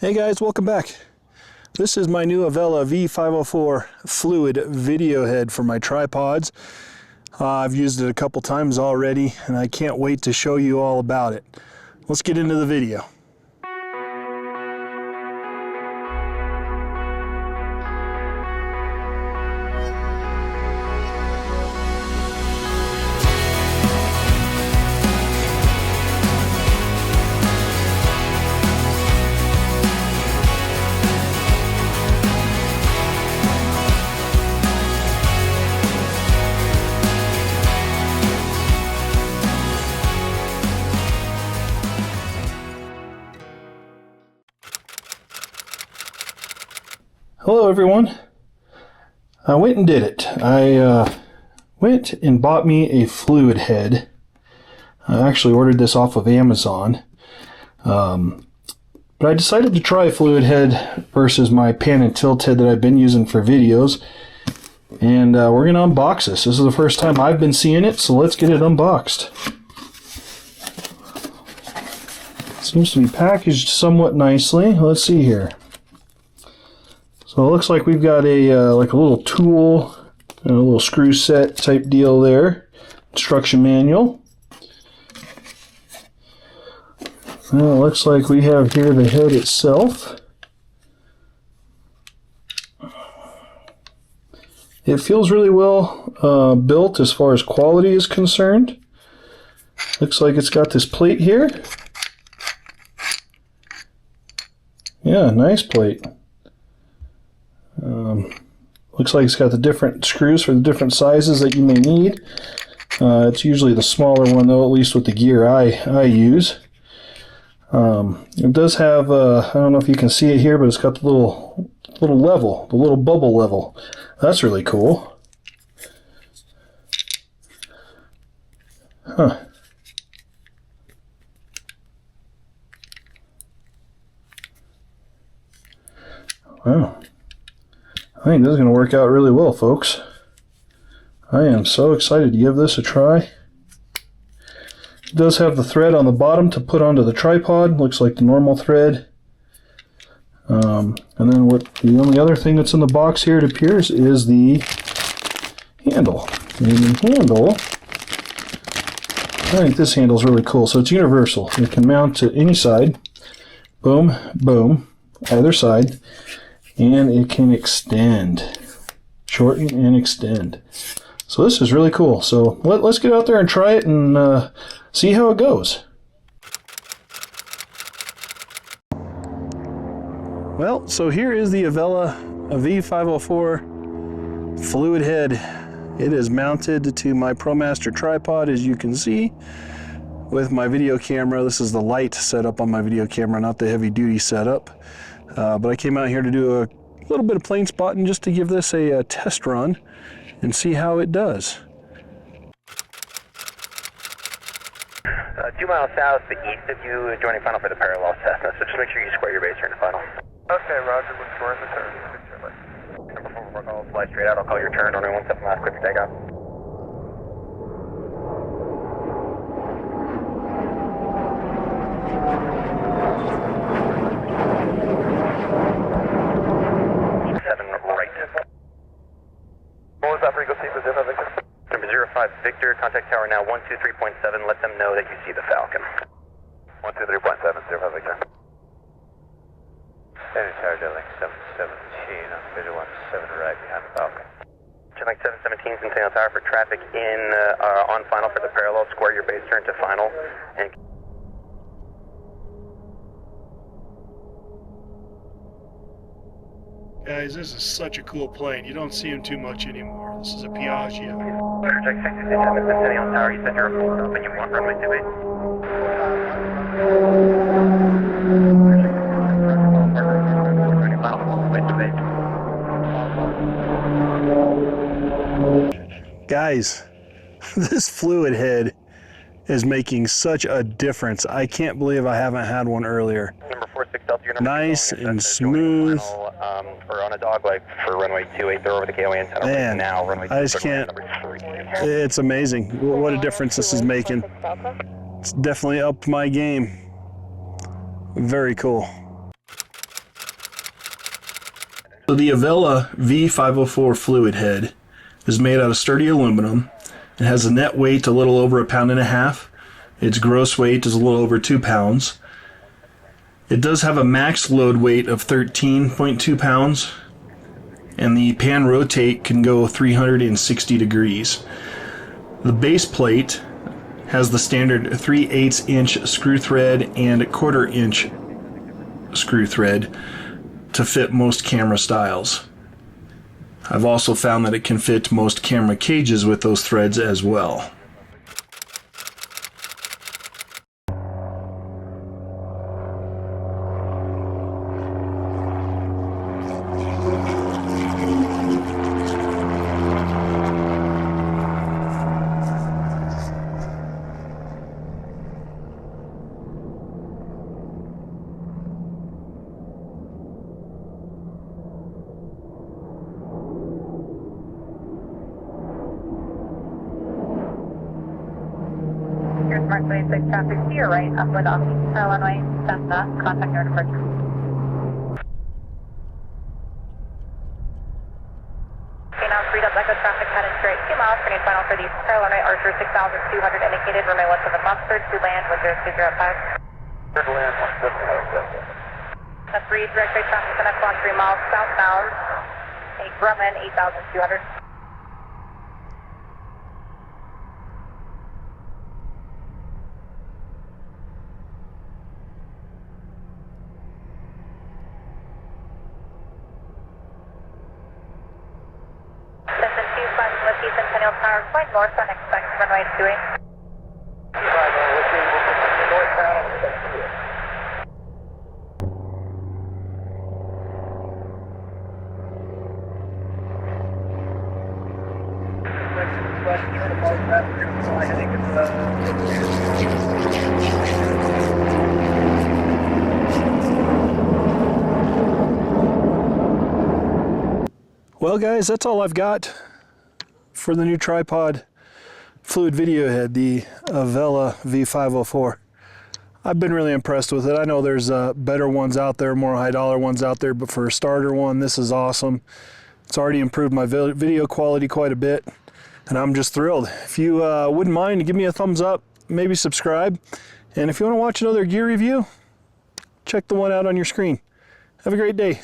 Hey guys, welcome back. This is my new Avella V504 fluid video head for my tripods. I've used it a couple times already and I can't wait to show you all about it. Let's get into the video. Hello everyone. I went and did it. I went and bought me a fluid head. I actually ordered this off of Amazon. But I decided to try a fluid head versus my pan and tilt head that I've been using for videos. And we're going to unbox this. This is the first time I've been seeing it, so let's get it unboxed. It seems to be packaged somewhat nicely. Let's see here. So it looks like we've got a like a little tool and a little screw set type deal there. Instruction manual. Well, it looks like we have here the head itself. It feels really well built as far as quality is concerned. Looks like it's got this plate here. Yeah, nice plate. Looks like it's got the different screws for the different sizes that you may need. It's usually the smaller one though, at least with the gear I use. It does have, I don't know if you can see it here, but it's got the little level, the little bubble level. That's really cool. Huh. Wow. I think this is going to work out really well, folks. I am so excited to give this a try. It does have the thread on the bottom to put onto the tripod. Looks like the normal thread. And then the only other thing that's in the box here, it appears, is the handle. And the handle, I think this handle is really cool. So it's universal. It can mount to any side. Boom, boom, either side. And it can extend, shorten and extend. So this is really cool. So let's get out there and try it and see how it goes. Well, so here is the Avella V504 fluid head. It is mounted to my ProMaster tripod, as you can see, with my video camera. This is the light setup on my video camera, not the heavy duty setup. But I came out here to do a little bit of plane spotting just to give this a test run and see how it does. 2 miles south east of you, joining final for the parallel Cessna, so just make sure you square your base here in the final. Okay, roger, we're scoring the turn. Number 44 call, fly straight out, I'll call your turn, runway 17 last, quick for takeoff. Victor, contact tower now 123.7. Let them know that you see the Falcon. 123.7, 05 Victor. Standing tower, Delink 717 on visual 17 right behind the Falcon. Delink 717 is in Centennial Tower for traffic in on final for the parallel. Square your base turn to final. And Guys, this is such a cool plane. You don't see them too much anymore. This is a Piaggio. check 67 Centennial Tower. You said you're open, you want runway 28. Guys, this fluid head is making such a difference. I can't believe I haven't had one earlier. Number 46 Delta, your number nice and smooth. Or on a dog leg for runway 28, they're over the KOA antenna Man, now. Runway I just can't. It's amazing what a difference this is making. It's definitely upped my game. Very cool. So the Avella V504 fluid head is made out of sturdy aluminum. It has a net weight a little over 1.5 pounds. Its gross weight is a little over 2 pounds. It does have a max load weight of 13.2 pounds, and the pan rotate can go 360 degrees. The base plate has the standard 3/8 inch screw thread and 1/4 inch screw thread to fit most camera styles. I've also found that it can fit most camera cages with those threads as well. Here's Mark 26 traffic to your right, upwind off East Illinois, Cessna, contact your departure. Okay, now freed up Echo traffic heading straight 2 miles, turning final for the East Illinois, Archer 6200 indicated, runway 17 left, third to land, 10205. Third to land, 10205. That's free, direct way traffic, connect on 3 miles southbound, Grumman 8200. Centennial Tower, point north on expect runway 28. Well guys, that's all I've got for the new tripod fluid video head, the Avella V504. I've been really impressed with it. I know there's better ones out there, more high dollar ones out there, but for a starter one, this is awesome. It's already improved my video quality quite a bit, and I'm just thrilled. If you wouldn't mind, give me a thumbs up, maybe subscribe, and if you want to watch another gear review, check the one out on your screen. Have a great day.